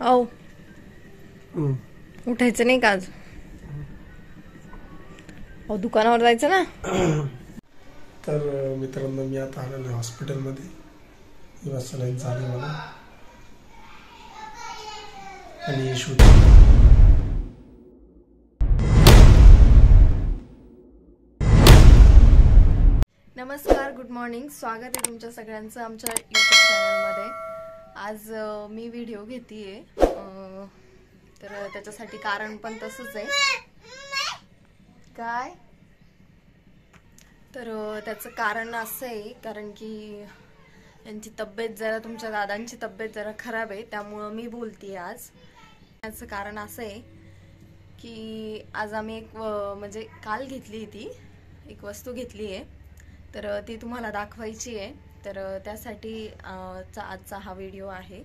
औ उठायचं नाही का आज? अहो दुकानावर जायचं ना. तर मित्रांनो, मी आता आलेलो आहे हॉस्पिटलमध्ये. सलाईन झाली मला आणि शूट. नमस्कार, गुड मॉर्निंग. स्वागत आहे तुमच्या सगळ्यांचं आमच्या यूट्यूब चॅनलमध्ये. आज मी व्हिडिओ घेतेय, तर त्याच्यासाठी कारण पण तसंच आहे. काय तर त्याचं कारण असं आहे, कारण की यांची तब्येत जरा, तुमच्या दादांची तब्येत जरा खराब आहे, त्यामुळं मी बोलतेय आज. याचं कारण असं आहे की आज आम्ही एक म्हणजे काल घेतली ती एक वस्तू घेतली आहे, तर ती तुम्हाला दाखवायची आहे. तर त्यासाठी आजचा हा व्हिडिओ आहे.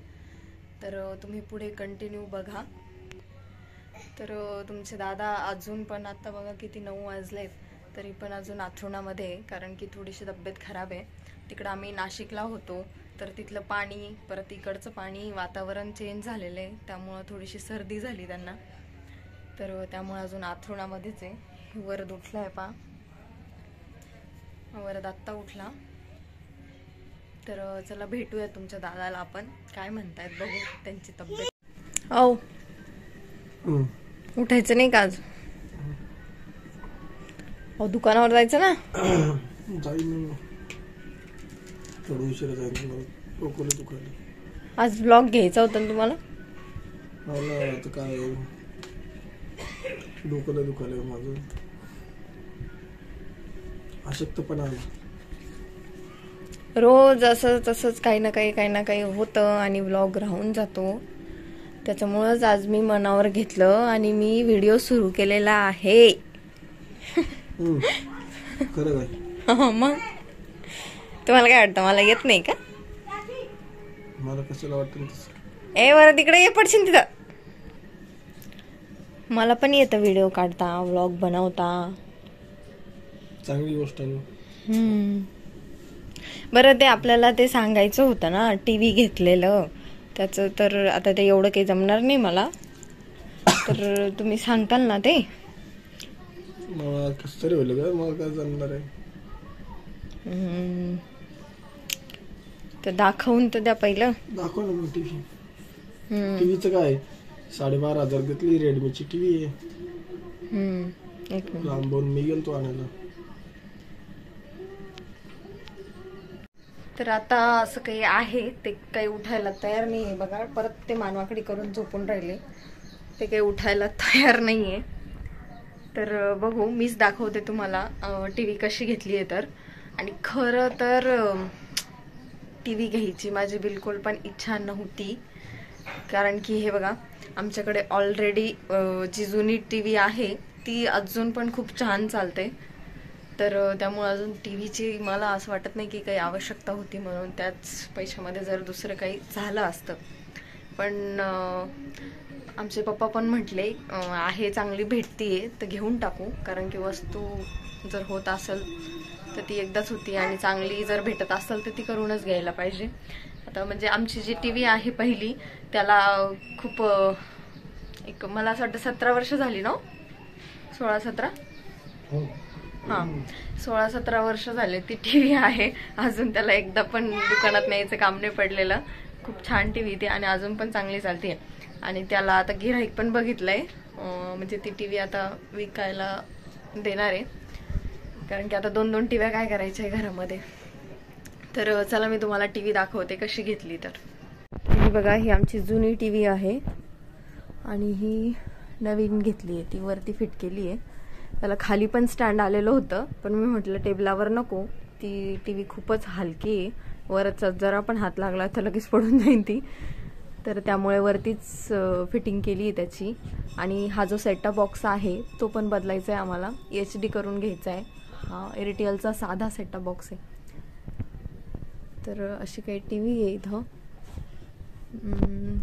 तर तुम्ही पुढे कंटिन्यू बघा. तर तुमचे दादा अजून पण, आता बघा किती 9 वाजलेत, तरी पण अजून अंथरुणामध्ये, कारण की थोडीशी तब्येत खराब आहे. तिकडं आम्ही नाशिकला होतो, तर तिथलं पाणी परत इकडचं पाणी, वातावरण चेंज झालेलं आहे, त्यामुळं थोडीशी सर्दी झाली त्यांना. तर त्यामुळे अजून अंथरुणामध्येच आहे. वरद उठला आहे पा, वरद आत्ता उठला. तर चला भेटूया तुमच्या दादाला आपण, काय म्हणतायत बघू त्यांची तब्येत. औ उठायचं नाही का आज? अहो दुकानावर जायचं ना. जाईन थोडं उशिरा जाईन, मला डोकं दुखायला. आज ब्लॉग घ्यायचा होता ना तुम्हाला? मला आता काय डोकं दुखायला माझं, अशक्तपणा आला. रोज असं तसंच काही ना काही होतं आणि व्लॉग राहून जातो. त्याच्यामुळंच आज मी मनावर घेतलं आणि मी व्हिडिओ सुरू केलेला आहे. खरं काय? मग तुम्हाला काय वाटतं, मला येत नाही का? मला कशाला वाटतं तसं? बरं तिकडे ये, पडशील तिथं. मला पण येतं व्हिडिओ काढता, व्लॉग बनवता. चांगली गोष्ट आहे. बरं, ते आपल्याला ते सांगायचं होतं ना, टीव्ही घेतलेलं त्याचं. तर आता ते एवढं काही जमणार नाही मला, तर तुम्ही सांगताल ना ते? मला कसं तरी होईल का, मला काय जमणार आहे. तर दाखवून तर द्या पहिलं. दाखव ना मग टीव्ही. टीव्हीचं काय 12,500 घेतली, रेडमीची टीव्ही आहे. एक मिनिट. लांबून मी गेलतो आणायला. तर आता असं काही आहे, ते काही उठायला तयार नाही आहे. बघा, परत ते मानवाकडे करून झोपून राहिले, ते काही उठायला तयार नाही आहे. तर बघू, मीच दाखवते तुम्हाला टीव्ही कशी घेतली आहे. तर आणि खरं तर टीव्ही घ्यायची माझी बिलकुल पण इच्छा नव्हती, कारण की हे बघा, आमच्याकडे ऑलरेडी जी जुनी टीव्ही आहे ती अजून पण खूप छान चालते. तर त्यामुळे अजून टीव्हीची मला असं वाटत नाही की काही आवश्यकता होती, म्हणून त्याच पैशामध्ये जर दुसरं काही झालं असतं. पण आमचे पप्पा पण म्हटले, आहे चांगली भेटतीये तर घेऊन टाकू, कारण की वस्तू जर होत असेल तर ती एकदाच होती, आणि चांगली जर भेटत असेल तर ती करूनच घ्यायला पाहिजे. आता म्हणजे आमची जी टीव्ही आहे पहिली, त्याला खूप एक, मला असं वाटतं 17 वर्ष झाली ना, 16-17. हां, 16-17 वर्ष झाले ती टीव्ही आहे. अजून त्याला एकदा पण दुकानात न्यायचं काम नाही पडलेलं. खूप छान टीव्ही ती, आणि अजून पण चांगली चालते. आणि त्याला आता गिऱ्हाईक पण बघितलंय, म्हणजे ती टीव्ही आता विकायला देणार आहे, कारण की आता 2-2 टीव्ह्या काय करायच्या आहे घरामध्ये. तर चला मी तुम्हाला टीव्ही दाखवते कशी घेतली. तर ही बघा, ही आमची जुनी टीव्ही आहे आणि ही नवीन घेतली आहे, ती वरती फिट केली आहे. त्याला खाली पण स्टँड आलेलं होतं, पण मी म्हटलं टेबलावर नको, ती टीव्ही खूपच हलकी आहे, वरचा जरा पण हात लागला तर लगेच पडून जाईल ती. तर त्यामुळे वरतीच फिटिंग केली आहे त्याची. आणि हा जो सेटअप बॉक्स आहे तो पण बदलायचा आहे आम्हाला, HD करून घ्यायचा आहे. हा एअरटेलचा साधा सेटअप बॉक्स आहे. तर अशी काही टीव्ही आहे इथं.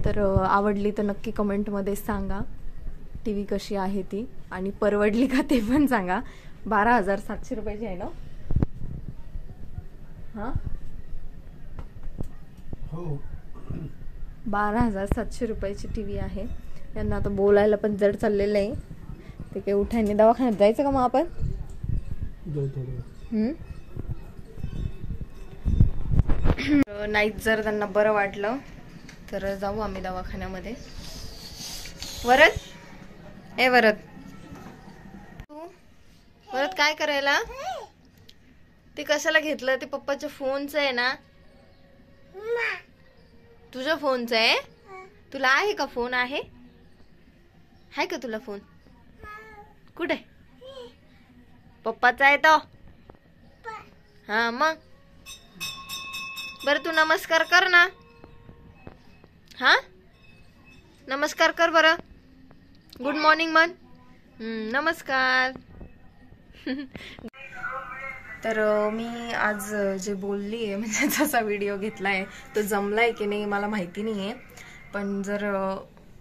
तर आवडली तर नक्की कमेंटमध्ये सांगा टीव्ही कशी आहे ती, आणि परवडली का ते पण सांगा. 12,700 रुपयाची आहे ना? हां हो. 12,700 रुपयाची TV आहे. यांना आता बोलायला पण जड चाललेलं आहे. ते काही उठायने दवाखान्यात जायचं का मग आपण? नाहीच जर त्यांना बरं वाटलं तर जाऊ आम्ही दवाखान्यामध्ये. वरद, ए वरद, तू वरद काय करायला? ते कशाला घेतलं? ते पप्पाच्या फोनचं आहे ना? तुझ्या फोनचं आहे? तुला आहे का फोन? आहे का तुला फोन? कुठे? पप्पाचा आहे तो. हा मग बरं तू नमस्कार कर ना. हा नमस्कार कर बरं. गुड मॉर्निंग म्हण. नमस्कार. तर मी आज जे बोलली आहे म्हणजे जसा व्हिडिओ घेतलाय तो जमलाय की नाही मला माहिती नाहीये. पण जर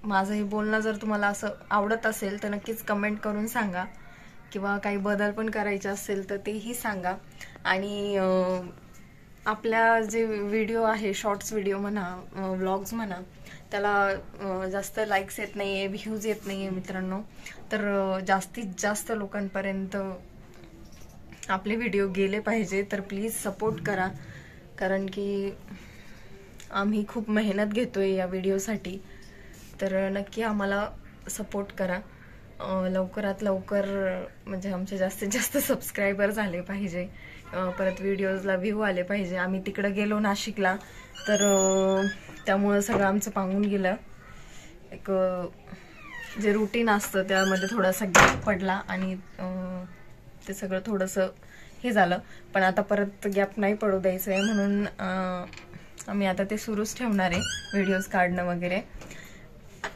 माझं हे बोलणं जर तुम्हाला असं आवडत असेल तर नक्कीच कमेंट करून सांगा. किंवा काही बदल पण करायचे असेल तर तेही सांगा. आणि आपल्या जे व्हिडिओ आहे, शॉर्ट्स व्हिडिओ म्हणा, व्लॉग्स म्हणा, त्याला जास्त लाईक्स येत नाहीये, व्ह्यूज येत नाहीये मित्रांनो. तर जास्तीत जास्त लोकांपर्यंत आपले व्हिडिओ गेले पाहिजे. तर प्लीज सपोर्ट करा. कारण की आम्ही खूप मेहनत घेतोय या व्हिडिओसाठी. तर नक्की आम्हाला सपोर्ट करा. लवकरात लवकर म्हणजे आमचे जास्तीत जास्त सबस्क्रायबर झाले पाहिजे. परत व्हिडिओजला व्ह्यू आले पाहिजे. आम्ही तिकडे गेलो नाशिकला तर त्यामुळं सगळं आमचं पांगून गेलं. एक जे रुटीन असतं त्यामध्ये थोडासा गॅप पडला आणि ते सगळं थोडंसं हे झालं. पण आता परत गॅप नाही पडू द्यायचं आहे म्हणून आम्ही आता ते सुरूच ठेवणार आहे व्हिडिओज काढणं वगैरे.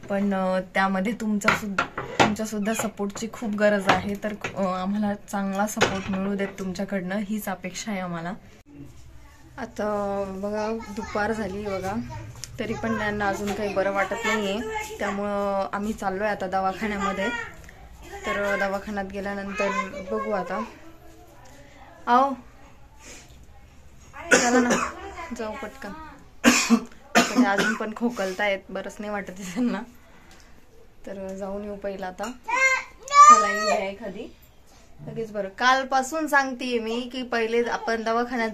पण त्यामध्ये तुमच्या सुद्धा सपोर्टची खूप गरज आहे. तर आम्हाला चांगला सपोर्ट मिळू देत तुमच्याकडनं, हीच अपेक्षा आहे आम्हाला. आता बघा दुपार झाली बघा, तरी पण त्यांना अजून काही बरं वाटत नाहीये. त्यामुळं आम्ही चाललोय आता दवाखान्यामध्ये. तर दवाखान्यात गेल्यानंतर बघू आता. आओ चला ना जाऊ पटकन. अजून पण खोकलतायत, बरंच नाही वाटत त्यांना. तर जाऊन येऊ पहिला आता. सलाईन घ्या एखादी लगेच बरं. कालपासून सांगतेय मी की पहिले आपण दवाखान्यात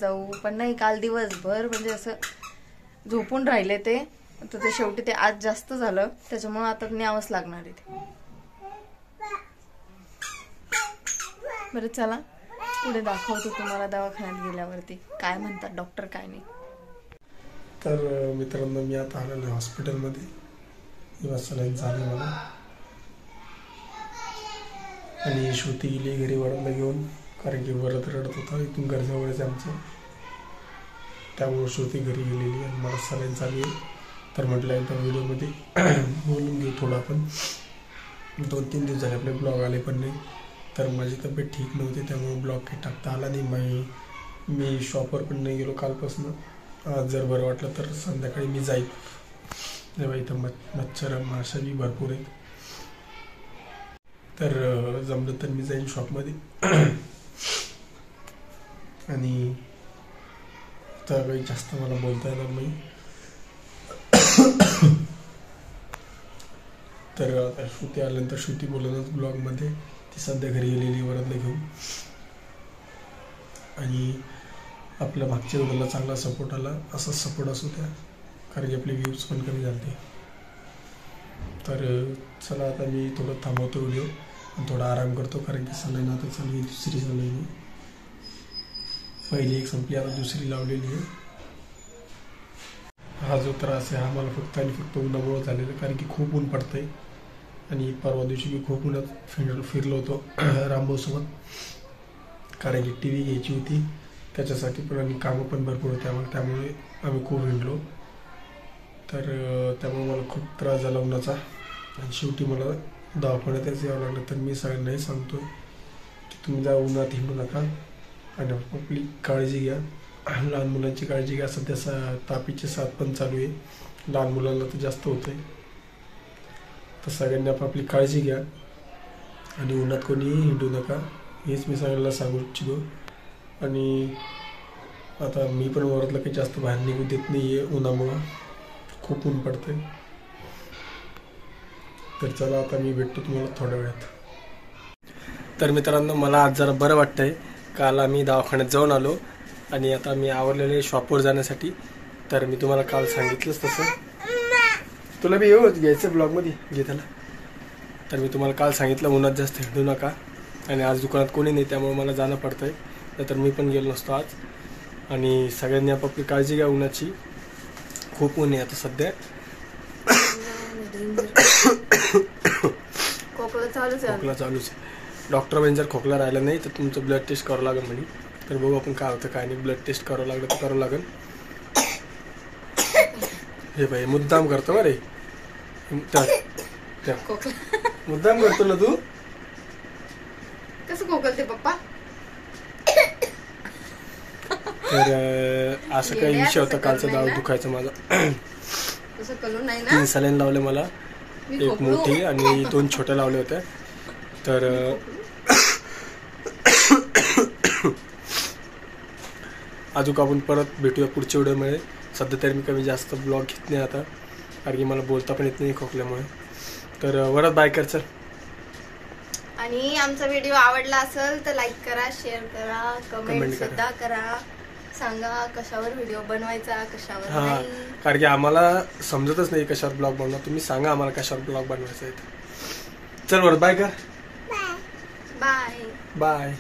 जाऊ. पण नाही, काल दिवसभर म्हणजे असं झोपून राहिले ते. तर ते शेवटी ते आज जास्त झालं त्याच्यामुळे आता न्यावंच लागणार आहे ते. बरं चला पुढे दाखवतो तुम्हाला दवाखान्यात गेल्यावरती काय म्हणतात डॉक्टर काय नाही. तर मित्रांनो मी आता आलेलो आहे हॉस्पिटलमध्ये. किंवा सलाईन झाली मला आणि श्रुती गेली घरी वडीलला घेऊन. कारण की वरद रडत होता. इथून घरजवळच आमचं, त्यामुळे श्रुती घरी गेलेली आणि मला सलाईन चालू आहे. तर म्हटलं एकदा व्हिडिओमध्ये बोलून घेऊ थोडं. आपण 2-3 दिवस झाले आपले ब्लॉग आले पण नाही. तर माझी तब्येत ठीक नव्हती त्यामुळे ब्लॉग काही टाकता आला नाही. मी शॉपवर पण नाही गेलो कालपासून. आज जर बरं वाटलं तर संध्याकाळी मी जाईल. जेव्हा इथं मच्छर माशा बी भरपूर आहेत. तर जमलं तर मी जाईन शॉपमध्ये. आणि तर काही जास्त मला बोलता येणार नाही. तर आता श्रुती आल्यानंतर श्रुती बोलूनच ब्लॉगमध्ये. ती सध्या घरी गेलेली वरदला घेऊन. आणि आपल्या मागच्या व्हिडिओला चांगला सपोर्ट आला, असाच सपोर्ट असू द्या. कारण की आपले व्ह्यूज पण कमी झाले. तर चला आता मी थोडं थांबवतो व्हिडिओ आणि थोडा आराम करतो. कारण की सलाईन आता चालू आहे, दुसरी सलाईन. पहिली एक संपली, आता दुसरी लावलेली आहे. हा जो त्रास आहे हा मला फक्त आणि फक्त उन्हामुळे झालेला. कारण की खूप ऊन पडतंय. आणि परवा दिवशी मी खूप उन्हात फिरलो होतो रामभाऊसोबत. कारण की TV घ्यायची होती त्याच्यासाठी पण, आणि कामं पण भरपूर होते त्यामुळे आम्ही खूप हिंडलो. तर त्यामुळे मला खूप त्रास झाला उन्हाचा. आणि शेवटी मला दवाखान्यातच यावं लागलं. तर मी सगळ्यांनाही सांगतोय की तुम्ही जा उन्हात हिंडू नका आणि आपली काळजी घ्या. लहान मुलांची काळजी घ्या. सध्या तापीची साथ पण चालू आहे. लहान मुलांना तर जास्त होतंय. तर सगळ्यांनी आपापली काळजी घ्या आणि उन्हात कोणीही हिंडू नका, हेच मी सगळ्यांना सांगू इच्छितो. आणि आता मी पण वरदला काही जास्त बाहेर निघू देत नाही आहे उन्हामुळं. खूप ऊन पडतंय. तर चला आता मी भेटतो तुम्हाला थोड्या वेळात. तर मित्रांनो, मला आज जरा बरं वाटतंय. काल आम्ही दवाखान्यात जाऊन आलो आणि आता मी आवरलेले शॉपवर जाण्यासाठी. तर मी तुम्हाला काल सांगितलंच तसं. तुला बी येऊ घ्यायचं ब्लॉगमध्ये घे त्याला. तर मी तुम्हाला काल सांगितलं उन्हात जास्त हिंडू नका, आणि आज दुकानात कोणी नाही त्यामुळे मला जाणं पडतंय. तर मी पण गेलो नसतो आज. आणि सगळ्यांनी आपापली काळजी घ्या उन्हाची. खूप ऊन आहे आता सध्या. खोकला चालूच आहे. डॉक्टर म्हणजे जर खोकला राहिला नाही तर तुमचं ब्लड टेस्ट करावं लागेल म्हणे. तर बघू आपण काय होतं काय नाही. ब्लड टेस्ट करावं लागलं तर करावं लागेल. हे भाई मुद्दाम करतो बरे. मुद्दाम करतो ना तू. कसं खोकलते पप्पा. तर असं काही विषय होता कालचा. दाव दुखायचा माझा. 3 सलाईन लावले मला. एक मोठी आणि 2 छोट्या लावल्या होत्या. तर अजून आपण परत भेटूया पुढच्या व्हिडिओमध्ये. सध्या तरी मी कमी जास्त ब्लॉग घेत नाही आता, कारण की मला बोलता पण येत नाही खोकल्यामुळे. तर वरच बाय कर चल. आणि आमचा व्हिडिओ आवडला असेल तर लाईक करा, शेअर करा, कमेंट सुद्धा करा. सांगा कशावर व्हिडिओ बनवायचा, कशावर नाही. कारण की आम्हाला समजतच नाही कशावर ब्लॉग बनवा. तुम्ही सांगा आम्हाला कशावर ब्लॉग बनवायचा आहे. चल बरं बाय कर. Bye bye.